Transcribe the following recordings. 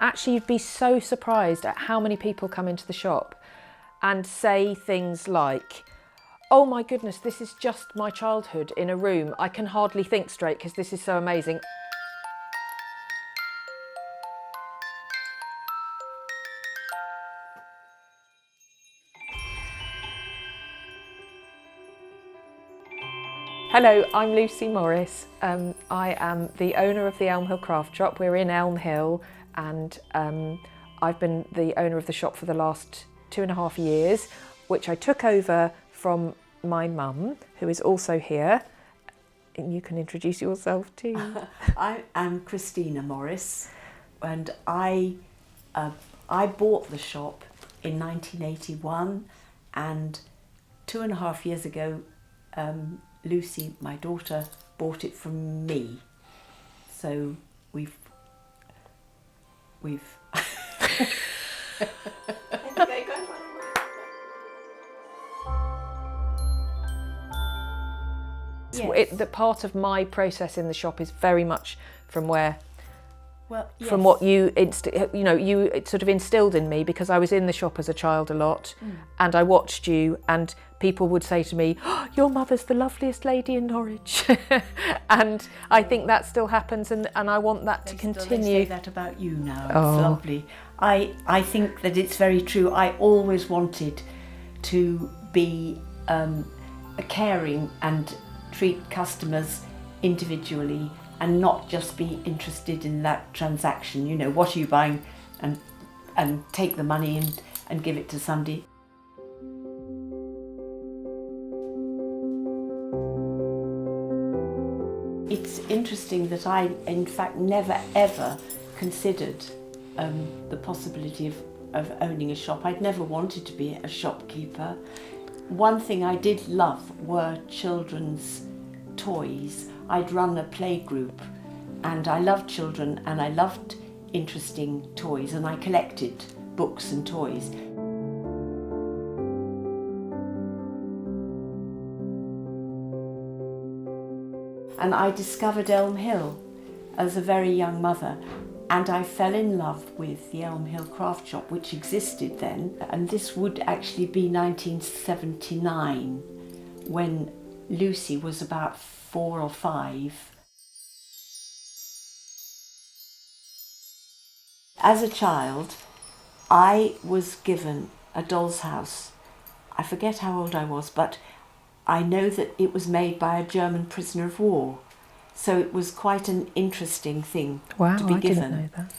Actually, you'd be so surprised at how many people come into the shop and say things like, oh my goodness, this is just my childhood in a room. I can hardly think straight because this is so amazing. Hello, I'm Lucy Morris. I am the owner of the Elm Hill Craft shop. We're in Elm Hill, and I've been the owner of the shop for the last 2.5 years, which I took over from my mum, who is also here. And you can introduce yourself too. I am Christina Morris, and I bought the shop in 1981, and 2.5 years ago Lucy, my daughter, bought it from me. So we've Yes. The part of my process in the shop is very much from where, well, yes. from what you sort of instilled in me, because I was in the shop as a child a lot, and I watched you, and people would say to me, oh, your mother's the loveliest lady in Norwich. And I think that still happens, and I want that to continue. They say that about you now. It's lovely. I think that it's very true. I always wanted to be caring and treat customers individually and not just be interested in that transaction. You know, what are you buying, and take the money and give it to somebody. It's interesting that I, in fact, never ever considered the possibility of owning a shop. I'd never wanted to be a shopkeeper. One thing I did love were children's toys. I'd run a play group, and I loved children, and I loved interesting toys, and I collected books and toys. And I discovered Elm Hill as a very young mother, and I fell in love with the Elm Hill Craft shop, which existed then. And this would actually be 1979, when Lucy was about 4 or 5. As a child, I was given a doll's house. I forget how old I was, but I know that it was made by a German prisoner of war. So it was quite an interesting thing to be given. I didn't know that.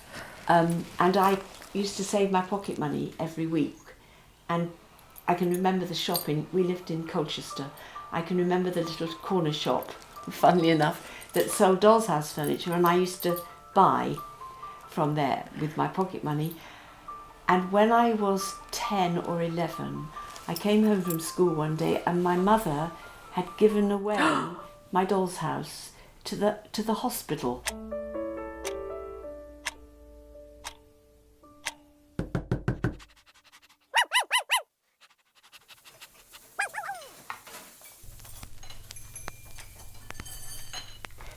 And I used to save my pocket money every week. And I can remember the shopping. We lived in Colchester. I can remember the little corner shop, funnily enough, that sold doll's house furniture, and I used to buy from there with my pocket money. And when I was 10 or 11, I came home from school one day, and my mother had given away my doll's house to the hospital.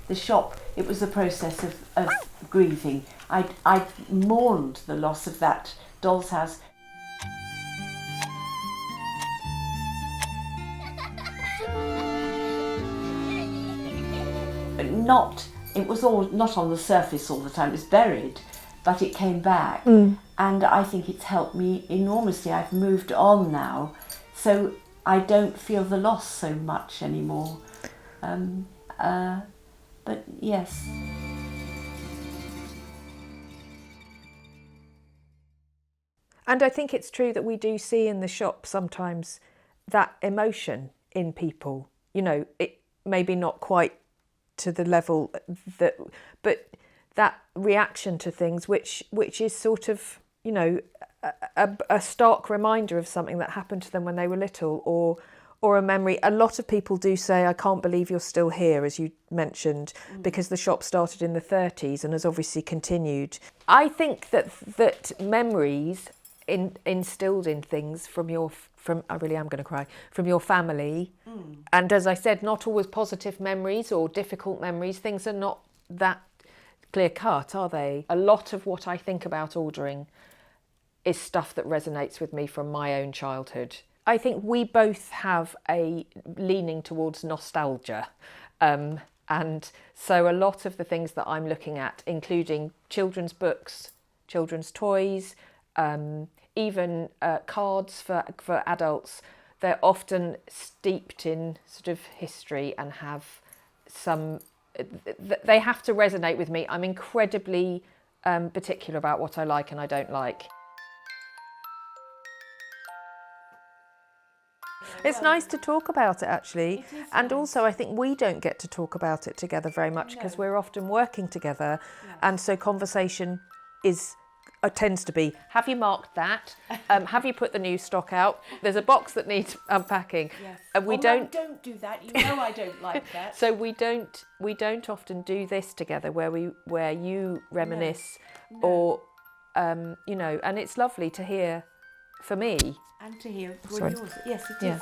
The shop, it was a process of grieving. I mourned the loss of that doll's house. It was all not on the surface all the time, it was buried, but it came back. And I think it's helped me enormously. I've moved on now, so I don't feel the loss so much anymore. But yes. And I think it's true that we do see in the shop sometimes that emotion in people. You know, it maybe not quite to the level that, but that reaction to things, which is sort of, you know, a stark reminder of something that happened to them when they were little, or a memory. A lot of people do say, I can't believe you're still here, as you mentioned, because the shop started in the 30s and has obviously continued. I think that memories instilled in things from I really am going to cry, from your family. And as I said, not always positive memories or difficult memories. Things are not that clear cut, are they? A lot of what I think about ordering is stuff that resonates with me from my own childhood. I think we both have a leaning towards nostalgia. And so a lot of the things that I'm looking at, including children's books, children's toys, even cards for adults, they're often steeped in sort of history and have some, they have to resonate with me. I'm incredibly particular about what I like and I don't like. It's nice to talk about it, actually. And also, I think we don't get to talk about it together very much because we're often working together. Yeah. And so conversation tends to be, have you marked that? Have you put the new stock out? There's a box that needs unpacking. Yes. And we don't do that. You know I don't like that. So we don't often do this together where you reminisce or, you know, and it's lovely to hear for me. And to hear yours. Yes, it is.